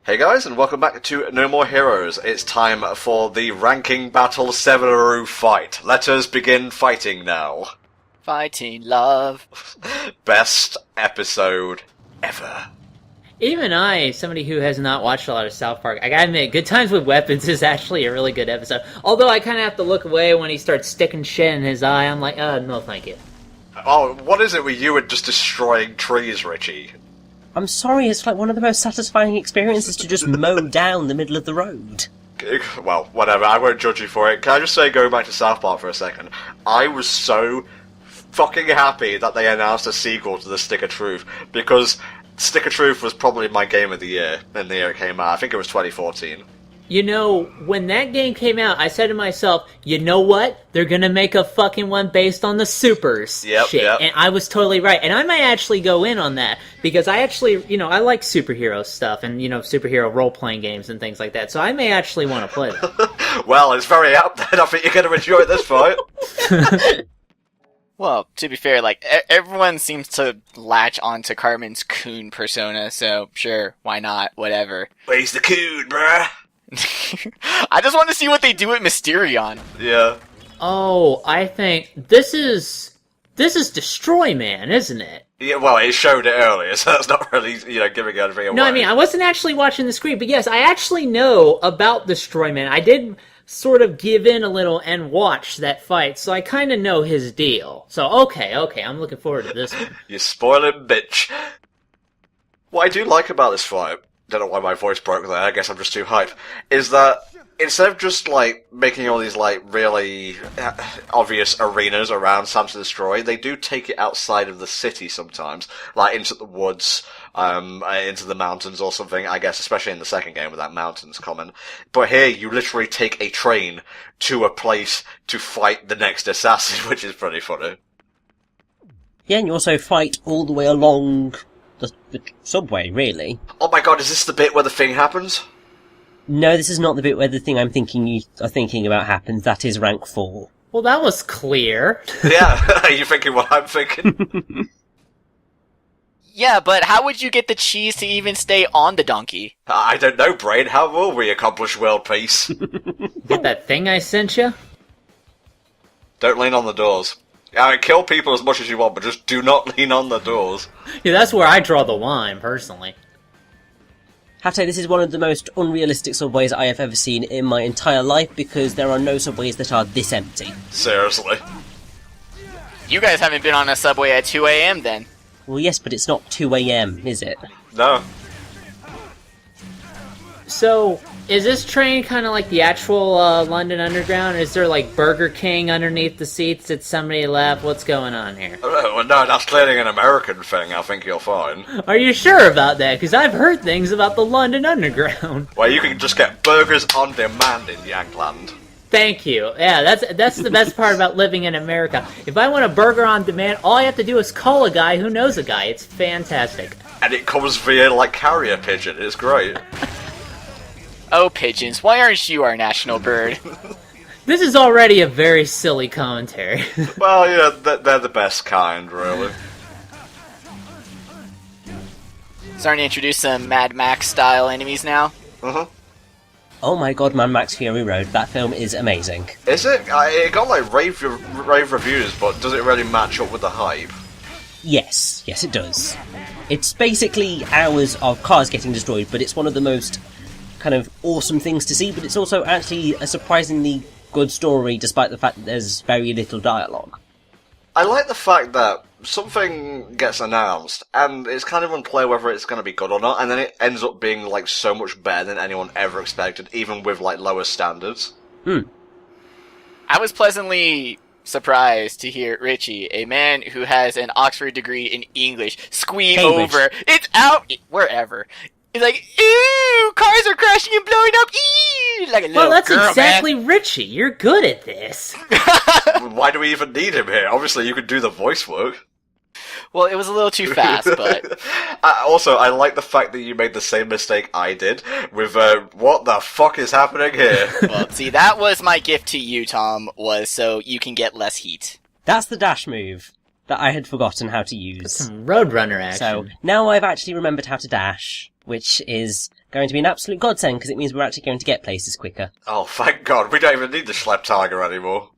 Hey guys, and welcome back to No More Heroes. It's time for the ranking battle Severu fight. Let us begin fighting now. Fighting love. Best episode ever. Even I, somebody who has not watched a lot of South Park, I gotta admit, Good Times with Weapons is actually a really good episode. Although I kind of have to look away when he starts sticking shit in his eye. I'm like, no thank you. Oh, what is it with you and just destroying trees, Richie? I'm sorry, it's like one of the most satisfying experiences to just mow down the middle of the road. Well, whatever, I won't judge you for it. Can I just say, going back to South Park for a second, I was so fucking happy that they announced a sequel to The Stick of Truth, because Stick of Truth was probably my game of the year in the year it came out. I think it was 2014. You know, when that game came out, I said to myself, you know what? They're gonna make a fucking one based on the Supers shit. Yep. And I was totally right. And I might actually go in on that, because I actually, I like superhero stuff and, superhero role-playing games and things like that. So I may actually want to play that. Well, it's very apt then. I think you're going to enjoy this fight. Well, to be fair, everyone seems to latch onto Carmen's coon persona, so sure, why not, whatever. Where's the coon, bruh? I just want to see what they do with Mysterion. Yeah. Oh, I think this is Destroy Man, isn't it? Yeah, well, it showed it earlier, so that's not really, giving anything away. No, I mean, I wasn't actually watching the screen, but yes, I actually know about Destroy Man. I did sort of give in a little and watch that fight, so I kind of know his deal. So, okay, I'm looking forward to this one. You spoiling bitch. What I do like about this fight, don't know why my voice broke there, I guess I'm just too hype, is that instead of just, making all these, really obvious arenas around Sam to Destroy, they do take it outside of the city sometimes, into the woods, into the mountains or something, I guess, especially in the second game with that mountains common. But here, you literally take a train to a place to fight the next assassin, which is pretty funny. Yeah, and you also fight all the way along the subway, really. Oh my god, is this the bit where the thing happens? No, this is not the bit where the thing I'm thinking you are thinking about happens. That is rank 4. Well, that was clear. Yeah, are you thinking what I'm thinking? Yeah, but how would you get the cheese to even stay on the donkey? I don't know, Brain. How will we accomplish world peace? Get that thing I sent you? Don't lean on the doors. I mean, kill people as much as you want, but just do not lean on the doors. Yeah, that's where I draw the line, personally. Have to say, this is one of the most unrealistic subways I have ever seen in my entire life, because there are no subways that are this empty. Seriously. You guys haven't been on a subway at 2 a.m. then. Well, yes, but it's not 2 a.m., is it? No. So, is this train kind of like the actual London Underground? Is there, Burger King underneath the seats? Did somebody left? What's going on here? Well, no, that's clearly an American thing. I think you're fine. Are you sure about that? Because I've heard things about the London Underground. Well, you can just get burgers on demand in Yankland. Thank you. Yeah, that's the best part about living in America. If I want a burger on demand, all I have to do is call a guy who knows a guy. It's fantastic. And it comes via, carrier pigeon. It's great. Oh, pigeons, why aren't you our national bird? This is already a very silly commentary. Well, they're the best kind, really. Starting to introduce some Mad Max-style enemies now. Uh-huh. Oh my god, Mad Max Fury Road. That film is amazing. Is it? It got, rave reviews, but does it really match up with the hype? Yes, it does. It's basically hours of cars getting destroyed, but it's one of the most kind of awesome things to see, but it's also actually a surprisingly good story, despite the fact that there's very little dialogue. I like the fact that something gets announced, and it's kind of unclear whether it's going to be good or not, and then it ends up being, so much better than anyone ever expected, even with, lower standards. I was pleasantly surprised to hear Richie, a man who has an Oxford degree in English, squeam Cambridge. over, it's out, wherever. He's like, ew, cars are crashing and blowing up, ew, like a little Well, that's girl, exactly man. Richie. You're good at this. Why do we even need him here? Obviously, you could do the voice work. Well, it was a little too fast, but... Also, I like the fact that you made the same mistake I did with, what the fuck is happening here? Well, see, that was my gift to you, Tom, was so you can get less heat. That's the dash move that I had forgotten how to use. Some Roadrunner action. So, now I've actually remembered how to dash. which is going to be an absolute godsend because it means we're actually going to get places quicker. Oh, thank God, we don't even need the Schlepp Tiger anymore.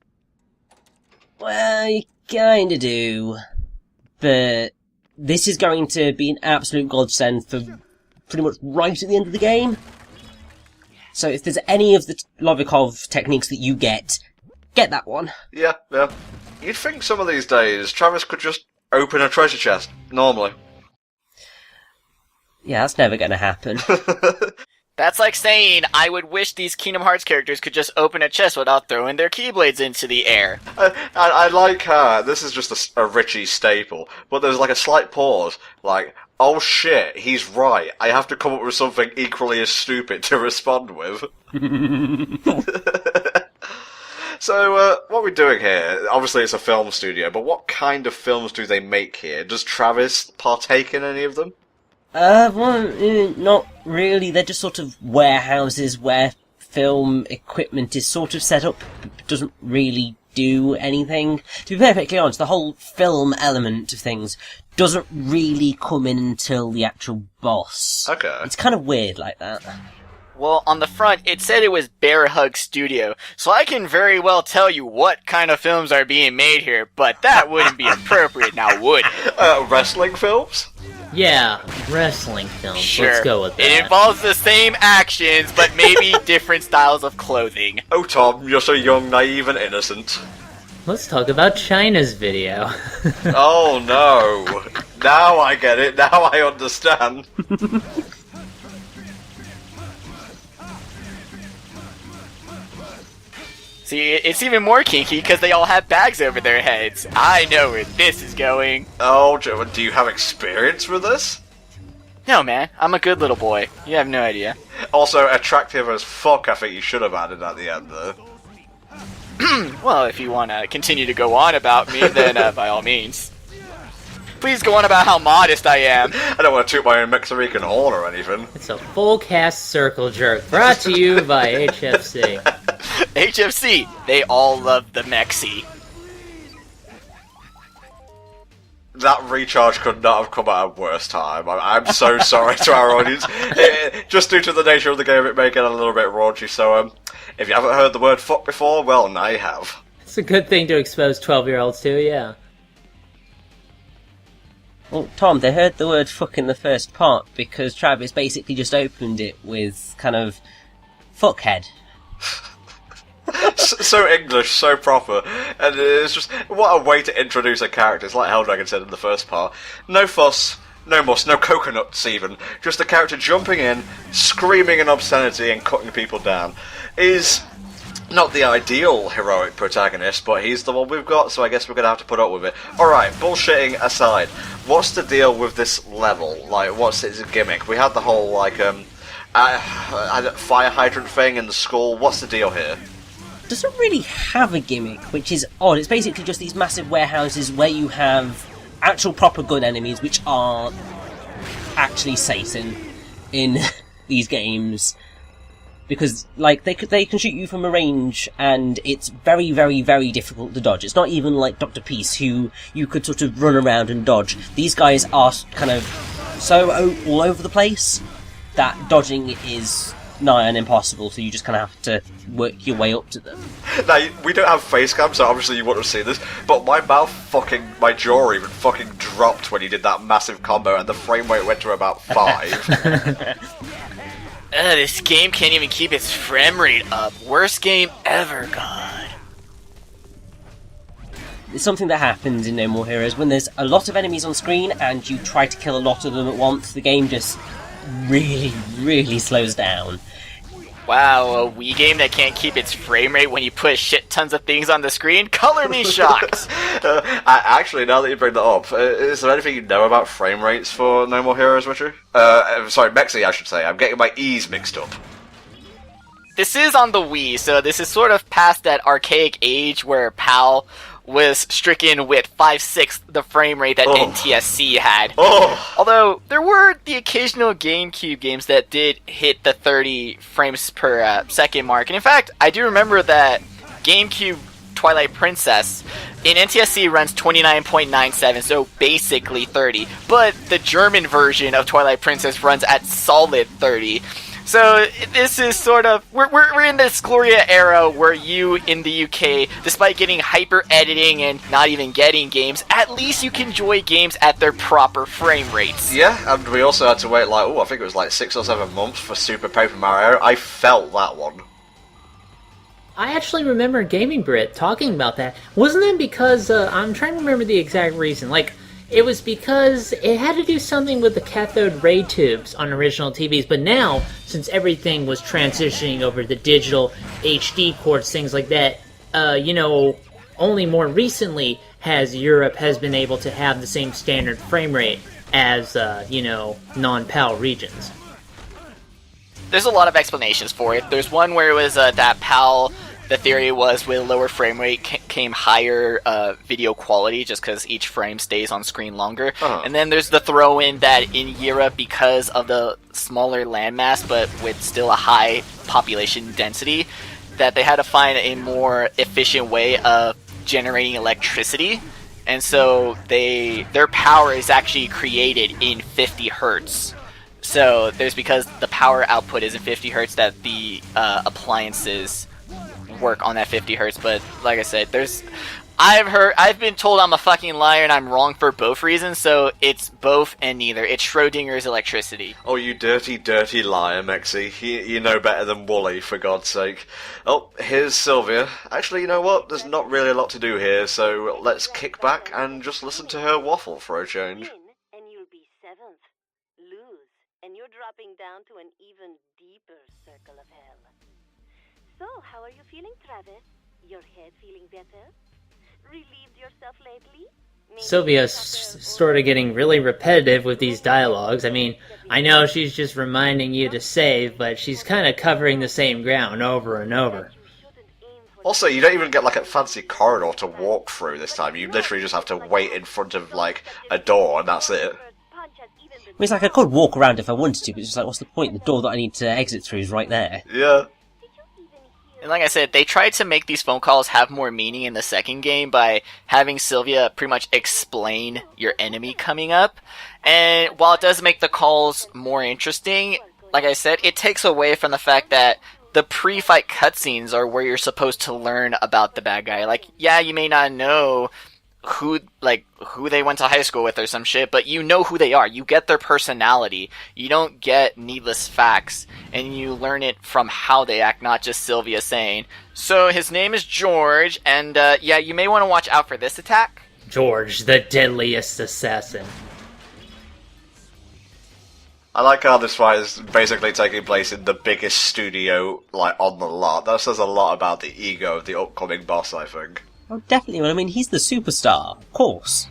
Well, you kinda do. But this is going to be an absolute godsend for pretty much right at the end of the game. So if there's any of the Lovikov techniques that you get that one. Yeah. You'd think some of these days Travis could just open a treasure chest, normally. Yeah, that's never going to happen. That's like saying, I would wish these Kingdom Hearts characters could just open a chest without throwing their Keyblades into the air. I like her. This is just a Richie staple. But there's like a slight pause, like, oh shit, he's right. I have to come up with something equally as stupid to respond with. So, what are we doing here? Obviously it's a film studio, but what kind of films do they make here? Does Travis partake in any of them? Not really. They're just sort of warehouses where film equipment is sort of set up, but doesn't really do anything. To be perfectly honest, the whole film element of things doesn't really come in until the actual boss. Okay. It's kind of weird like that. Well, on the front, it said it was Bear Hug Studio, so I can very well tell you what kind of films are being made here, but that wouldn't be appropriate now, would it? Wrestling films? Yeah, wrestling films. Sure. Let's go with that. It involves the same actions, but maybe different styles of clothing. Oh, Tom, you're so young, naive, and innocent. Let's talk about China's video. Oh, no. Now I get it. Now I understand. See, it's even more kinky because they all have bags over their heads. I know where this is going. Oh, Joe, do you have experience with this? No, man, I'm a good little boy. You have no idea. Also, attractive as fuck, I think you should have added at the end, though. Well, if you want to continue to go on about me, then by all means. Please go on about how modest I am. I don't want to toot my own Mexican horn or anything. It's a full cast circle jerk, brought to you by HFC. HFC, they all love the Mexi. That recharge could not have come at a worse time. I'm so sorry to our audience. Just due to the nature of the game, it may get a little bit raunchy, so if you haven't heard the word fuck before, well, now you have. It's a good thing to expose 12-year-olds to, yeah. Well, Tom, they heard the word fuck in the first part because Travis basically just opened it with kind of fuckhead. So English, so proper, and it's just, what a way to introduce a character. It's like Helldragon said in the first part. No fuss, no muss, no coconuts even. Just a character jumping in, screaming an obscenity and cutting people down. Is not the ideal heroic protagonist, but he's the one we've got, so I guess we're gonna have to put up with it. Alright, bullshitting aside, what's the deal with this level? Like, what's its gimmick? We had the whole, like, fire hydrant thing in the school. What's the deal here? Doesn't really have a gimmick, which is odd. It's basically just these massive warehouses where you have actual proper good enemies, which are actually Satan in these games. Because, like, they can shoot you from a range, and it's very, very, very difficult to dodge. It's not even like Dr. Peace, who you could sort of run around and dodge. These guys are kind of so all over the place that dodging is nigh on impossible, so you just kind of have to work your way up to them. Now, we don't have face cam, so obviously you wouldn't have seen this, but my my jaw even fucking dropped when he did that massive combo, and the frame rate went to about 5. This game can't even keep its frame rate up. Worst game ever, God. It's something that happens in No More Heroes. When there's a lot of enemies on screen and you try to kill a lot of them at once, the game just really, really slows down. Wow, a Wii game that can't keep its frame rate when you put shit tons of things on the screen? Color me shocked! Actually, now that you bring that up, is there anything you know about frame rates for No More Heroes, Richard? Sorry, Mexi, I should say. I'm getting my E's mixed up. This is on the Wii, so this is sort of past that archaic age where PAL was stricken with 5/6 the frame rate that NTSC had. Although, there were the occasional GameCube games that did hit the 30 frames per second mark. And in fact, I do remember that GameCube Twilight Princess, in NTSC runs 29.97, so basically 30. But the German version of Twilight Princess runs at solid 30. So this is sort of, we're in this Gloria era where you in the UK, despite getting hyper editing and not even getting games, at least you can enjoy games at their proper frame rates. Yeah, and we also had to wait like, I think it was like 6 or 7 months for Super Paper Mario. I felt that one. I actually remember Gaming Brit talking about that. Wasn't it because, I'm trying to remember the exact reason, like, it was because it had to do something with the cathode ray tubes on original TVs, but now, since everything was transitioning over the digital HD ports, things like that, only more recently has Europe been able to have the same standard frame rate as, non-PAL regions. There's a lot of explanations for it. There's one where it was that PAL, the theory was with lower frame rate came higher video quality just because each frame stays on screen longer. And then there's the throw in that in Europe, because of the smaller landmass but with still a high population density, that they had to find a more efficient way of generating electricity. And so their power is actually created in 50 hertz. So there's, because the power output is in 50 hertz, that the appliances work on that 50 hertz. But like I said, I've been told I'm a fucking liar and I'm wrong for both reasons, so it's both and neither. It's Schrodinger's electricity. Oh, you dirty, dirty liar, Mexi. You know better than Wooly, for God's sake. Oh, here's Sylvia. Actually, you know what? There's not really a lot to do here, so let's kick back and just listen to her waffle for a change. And you'll be 7th. Lose, and you're dropping down to an even deeper circle of hell. So, how are you feeling, Travis? Your head feeling better? Relieved yourself lately? Sylvia's sort of getting really repetitive with these dialogues. I mean, I know she's just reminding you to save, but she's kind of covering the same ground over and over. Also, you don't even get like a fancy corridor to walk through this time. You literally just have to wait in front of like a door and that's it. I mean, it's like I could walk around if I wanted to, but it's just like, what's the point? The door that I need to exit through is right there. Yeah. And like I said, they tried to make these phone calls have more meaning in the second game by having Sylvia pretty much explain your enemy coming up. And while it does make the calls more interesting, like I said, it takes away from the fact that the pre-fight cutscenes are where you're supposed to learn about the bad guy. Like, yeah, you may not know who they went to high school with or some shit, but you know who they are. You get their personality. You don't get needless facts, and you learn it from how they act, not just Sylvia saying, so his name is George, and yeah, you may want to watch out for this attack. George, the deadliest assassin. I like how this fight is basically taking place in the biggest studio, like, on the lot. That says a lot about the ego of the upcoming boss, I think. Oh, definitely. Well, I mean, he's the superstar, of course.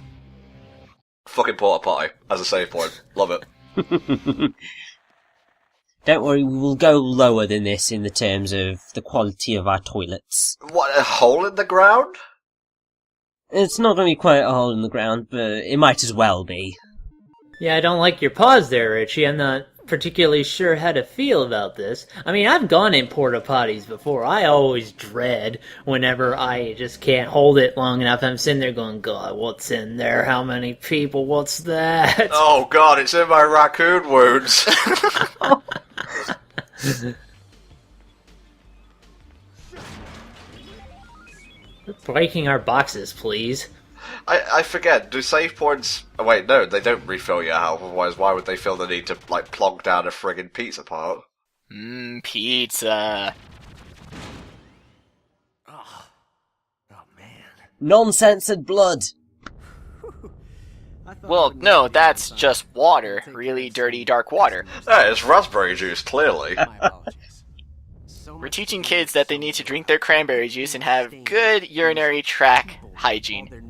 Fucking porta potty as a save point. Love it. Don't worry, we will go lower than this in the terms of the quality of our toilets. What, a hole in the ground? It's not going to be quite a hole in the ground, but it might as well be. Yeah, I don't like your pause there, Richie. I'm not particularly sure how to feel about this. I mean, I've gone in porta potties before. I always dread whenever I just can't hold it long enough. I'm sitting there going, God, what's in there? How many people? What's that? Oh, God, it's in my raccoon wounds. Breaking our boxes, please. I forget, do save points... Oh, wait, no, they don't refill your health, otherwise why would they feel the need to, like, plonk down a friggin' pizza part? Pizza. Oh, man. Non-censored blood! Well, no, that's just water. Really dirty, dark water. Yeah, it's raspberry juice, clearly. We're teaching kids that they need to drink their cranberry juice and have good urinary tract hygiene.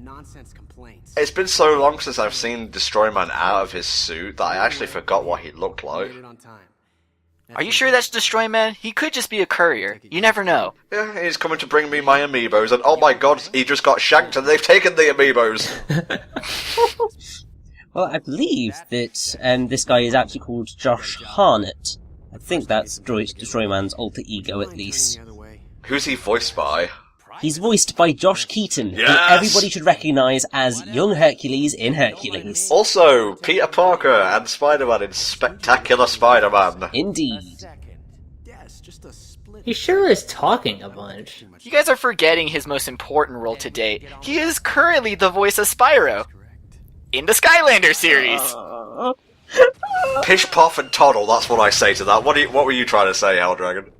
It's been so long since I've seen Destroyman out of his suit that I actually forgot what he looked like. Are you sure that's Destroyman? He could just be a courier. You never know. Yeah, he's coming to bring me my amiibos, and oh my god, he just got shanked and they've taken the amiibos! Well, I believe that this guy is actually called Josh Harnett. I think that's Destroyman's alter ego, at least. Who's he voiced by? He's voiced by Josh Keaton, Yes! who everybody should recognise as young Hercules in Hercules. Also, Peter Parker and Spider-Man in Spectacular Spider-Man. Indeed. He sure is talking a bunch. You guys are forgetting his most important role to date. He is currently the voice of Spyro in the Skylander series. Pish, Puff, and Toddle, that's what I say to that. What were you trying to say, Helldragon?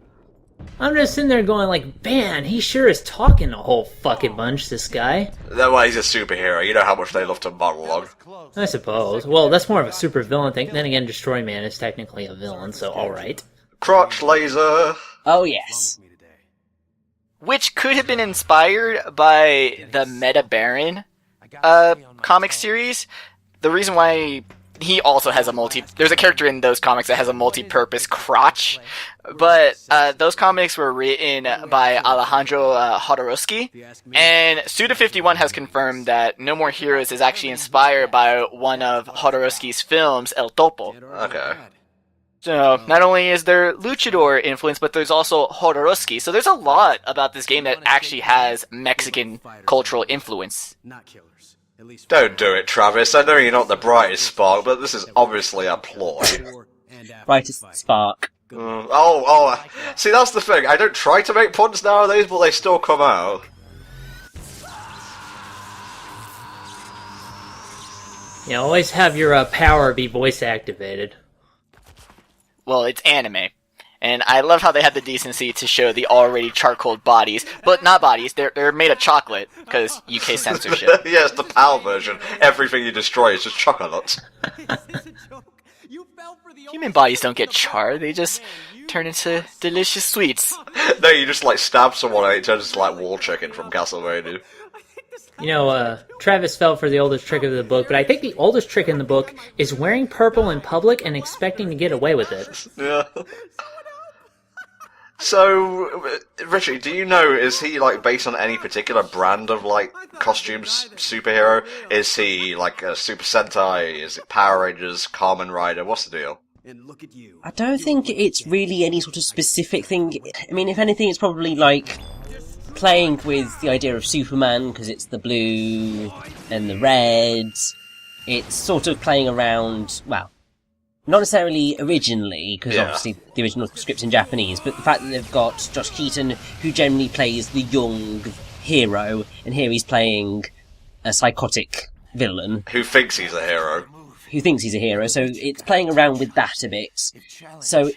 I'm just sitting there going like, man, he sure is talking a whole fucking bunch, this guy. Well, he's a superhero. You know how much they love to monologue. I suppose. Well, that's more of a super villain thing. Then again, Destroy Man is technically a villain, so alright. Crotch laser. Oh, yes. Which could have been inspired by the Meta Baron comic series. The reason why he also has there's a character in those comics that has a multi-purpose crotch, but those comics were written by Alejandro Jodorowsky, and Suda51 has confirmed that No More Heroes is actually inspired by one of Jodorowsky's films, El Topo. Okay. So, not only is there luchador influence, but there's also Jodorowsky. So there's a lot about this game that actually has Mexican cultural influence. Don't do it, Travis. I know you're not the brightest spark, but this is obviously a ploy. Brightest spark. See, that's the thing. I don't try to make puns nowadays, but they still come out. You always have your power be voice activated. Well, it's anime. And I love how they had the decency to show the already charcoaled bodies. But not bodies, they're made of chocolate, because UK censorship. Yeah, it's the PAL version. Everything you destroy is just chocolate. Human bodies don't get charred, they just turn into delicious sweets. No, you just, stab someone and it turns into, wall chicken from Castlevania. You know, Travis fell for the oldest trick of the book, but I think the oldest trick in the book is wearing purple in public and expecting to get away with it. Yeah. So, Richie, do you know, is he, based on any particular brand of, costumes superhero? Is he, a Super Sentai? Is it Power Rangers, Kamen Rider? What's the deal? I don't think it's really any sort of specific thing. I mean, if anything, it's probably, playing with the idea of Superman, because it's the blue and the red. It's sort of playing around, well, not necessarily originally, because obviously the original script's in Japanese, but the fact that they've got Josh Keaton, who generally plays the young hero, and here he's playing a psychotic villain. Who thinks he's a hero. Who thinks he's a hero, so it's playing around with that a bit. So,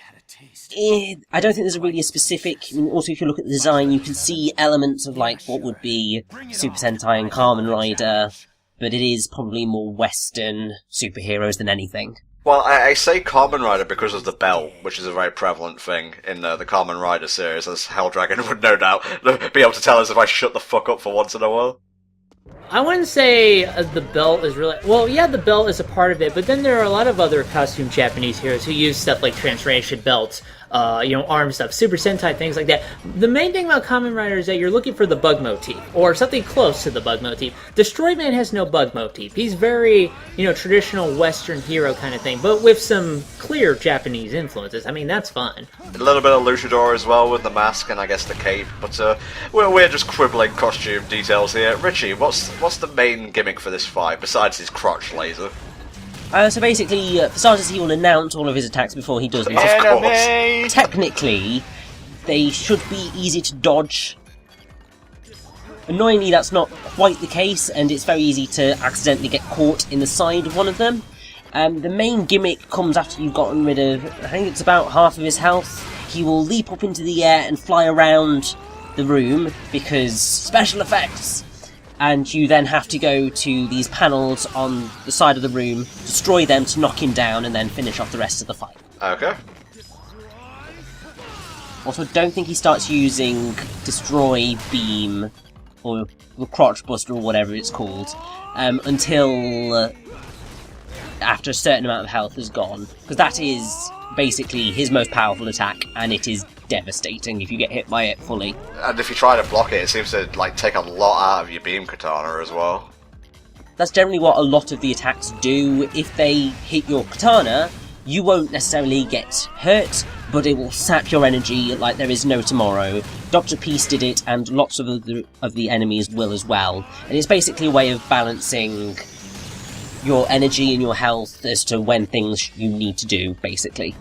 I don't think there's really a specific... I mean, also, if you look at the design, you can see elements of, what would be Super Sentai and Kamen Rider, but it is probably more Western superheroes than anything. Well, I say Kamen Rider because of the belt, which is a very prevalent thing in the Kamen Rider series, as Helldragon would no doubt be able to tell us if I shut the fuck up for once in a while. I wouldn't say the belt is really... Well, yeah, the belt is a part of it, but then there are a lot of other costume Japanese heroes who use stuff like transformation belts, arm stuff, Super Sentai, things like that. The main thing about Kamen Rider is that you're looking for the bug motif, or something close to the bug motif. Destroy Man has no bug motif. He's very, traditional Western hero kind of thing, but with some clear Japanese influences. I mean, that's fun. A little bit of luchador as well with the mask and I guess the cape, but we're just quibbling costume details here. Richie, what's the main gimmick for this fight besides his crotch laser? So basically, for starters, he will announce all of his attacks before he does them. Of course. Technically, they should be easy to dodge. Annoyingly, that's not quite the case, and it's very easy to accidentally get caught in the side of one of them. The main gimmick comes after you've gotten rid of, I think it's about half of his health. He will leap up into the air and fly around the room, because special effects! And you then have to go to these panels on the side of the room, destroy them to knock him down, and then finish off the rest of the fight. Okay. Also, don't think he starts using Destroy Beam, or the Crotch Buster, or whatever it's called, until after a certain amount of health is gone. Because that is basically his most powerful attack, and it is devastating if you get hit by it fully. And if you try to block it, it seems to take a lot out of your beam katana as well. That's generally what a lot of the attacks do. If they hit your katana, you won't necessarily get hurt, but it will sap your energy like there is no tomorrow. Dr. Peace did it, and lots of the enemies will as well. And it's basically a way of balancing your energy and your health as to when things you need to do, basically.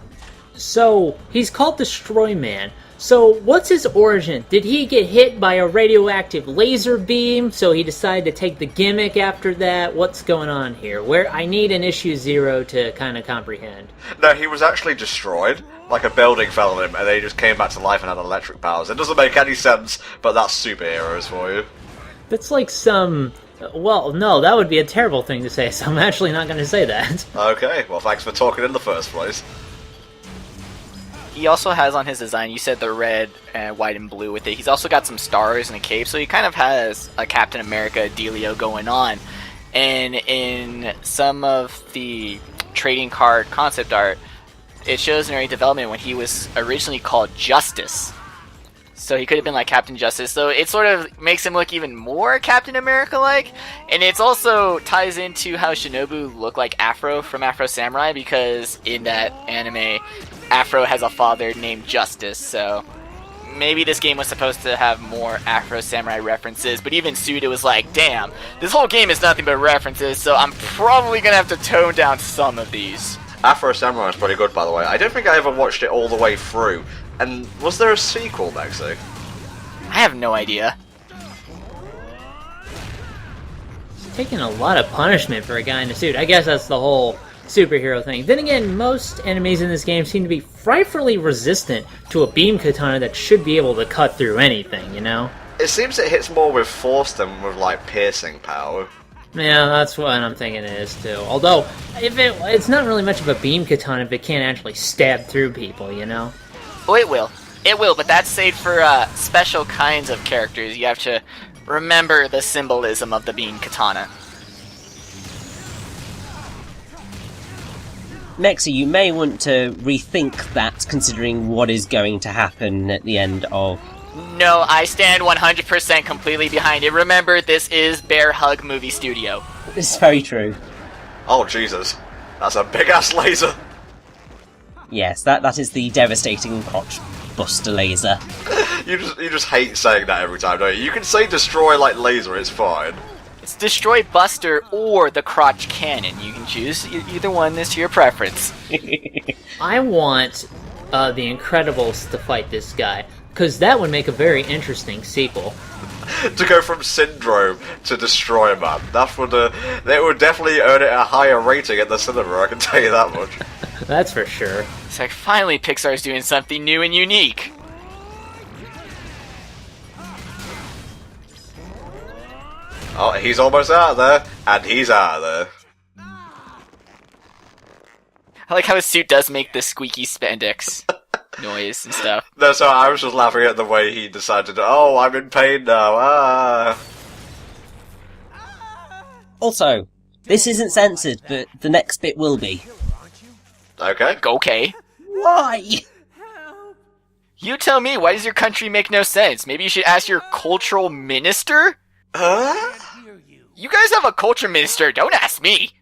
So, he's called Destroy Man. So, what's his origin? Did he get hit by a radioactive laser beam, so he decided to take the gimmick after that? What's going on here? Where I need an issue 0 to kind of comprehend. No, he was actually destroyed. Like a building fell on him, and then he just came back to life and had electric powers. It doesn't make any sense, but that's superheroes for you. That's like some... Well, no, that would be a terrible thing to say, so I'm actually not going to say that. Okay, well thanks for talking in the first place. He also has on his design, you said the red, white, and blue with it. He's also got some stars and a cape, so he kind of has a Captain America dealio going on. And in some of the trading card concept art, it shows in early development when he was originally called Justice. So he could have been like Captain Justice. So it sort of makes him look even more Captain America-like. And it also ties into how Shinobu looked like Afro from Afro Samurai, because in that anime, Afro has a father named Justice. So maybe this game was supposed to have more Afro Samurai references. But even Suda was like, damn, this whole game is nothing but references, so I'm probably going to have to tone down some of these. Afro Samurai is pretty good, by the way. I don't think I ever watched it all the way through. And was there a sequel, Maxie? I have no idea. He's taking a lot of punishment for a guy in a suit. I guess that's the whole superhero thing. Then again, most enemies in this game seem to be frightfully resistant to a beam katana that should be able to cut through anything, you know? It seems it hits more with force than with, like, piercing power. Yeah, that's what I'm thinking it is, too. Although, it's not really much of a beam katana if it can't actually stab through people, you know? Oh, it will. It will, but that's saved for special kinds of characters. You have to remember the symbolism of the beam katana. Nexi, you may want to rethink that, considering what is going to happen at the end of... No, I stand 100% completely behind it. Remember, this is Bear Hug Movie Studio. It's very true. Oh, Jesus. That's a big-ass laser. Yes, that is the devastating crotch buster laser. You just hate saying that every time, don't you? You can say destroy like laser, it's fine. It's Destroy Buster or the Crotch Cannon. You can choose either one as to your preference. I want the Incredibles to fight this guy, because that would make a very interesting sequel. To go from Syndrome to Destroy Man, they would definitely earn it a higher rating at the cinema, I can tell you that much. That's for sure. It's like, finally Pixar's doing something new and unique. Oh, he's almost out of there, and he's out of there. I like how his suit does make the squeaky spandex noise and stuff. No, so I was just laughing at the way he decided, oh, I'm in pain now, Also, this isn't censored, but the next bit will be. Okay. Okay. Why? You tell me, why does your country make no sense? Maybe you should ask your cultural minister? You guys have a culture minister, don't ask me!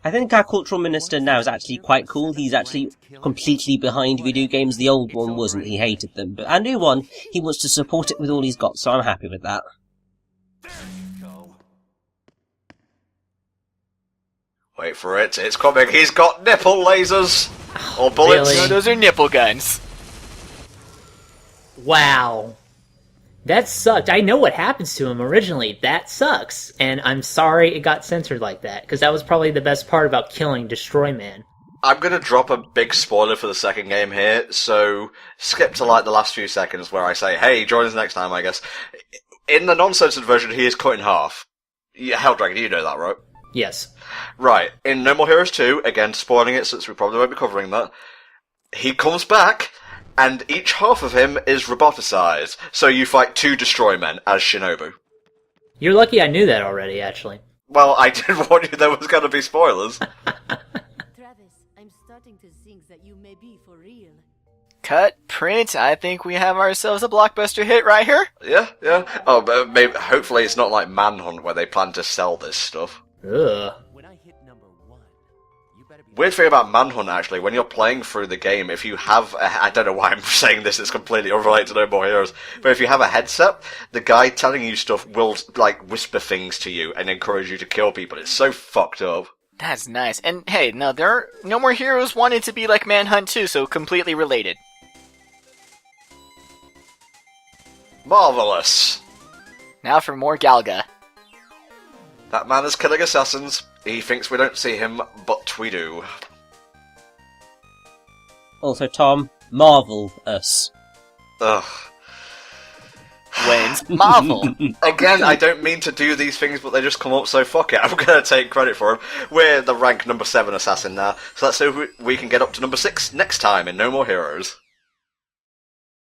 I think our cultural minister now is actually quite cool. He's actually completely behind video games. The old one wasn't, he hated them. But our new one, he wants to support it with all he's got, so I'm happy with that. Wait for it, it's coming. He's got nipple lasers! Or bullets. Really? No, those are nipple guns. Wow. That sucked. I know what happens to him originally. That sucks. And I'm sorry it got censored like that, because that was probably the best part about killing Destroy Man. I'm gonna drop a big spoiler for the second game here, so skip to like the last few seconds where I say, hey, join us next time, I guess. In the non-censored version, he is cut in half. Yeah, Helldragon, you know that, right? Yes. Right, in No More Heroes 2, again, spoiling it since we probably won't be covering that, he comes back, and each half of him is roboticized, so you fight two Destroy Men as Shinobu. You're lucky I knew that already, actually. Well, I did warn you there was gonna be spoilers. Travis, I'm starting to think that you may be for real. Cut, print, I think we have ourselves a blockbuster hit right here. Yeah. Oh, but maybe, hopefully it's not like Manhunt where they plan to sell this stuff. Ugh. When I hit number 1, you better be Weird thing about Manhunt, actually, when you're playing through the game, if you have I don't know why I'm saying this, it's completely unrelated to No More Heroes, but if you have a headset, the guy telling you stuff will, like, whisper things to you and encourage you to kill people. It's so fucked up. That's nice. And hey, no More Heroes wanted to be like Manhunt too, so completely related. Marvelous. Now for more Galga. That man is killing assassins. He thinks we don't see him, but we do. Also, Tom, marvel us. Ugh. Wins Marvel. Again, I don't mean to do these things, but they just come up, so fuck it. I'm gonna take credit for them. We're the rank number 7 assassin now, so let's see if we can get up to number 6 next time in No More Heroes.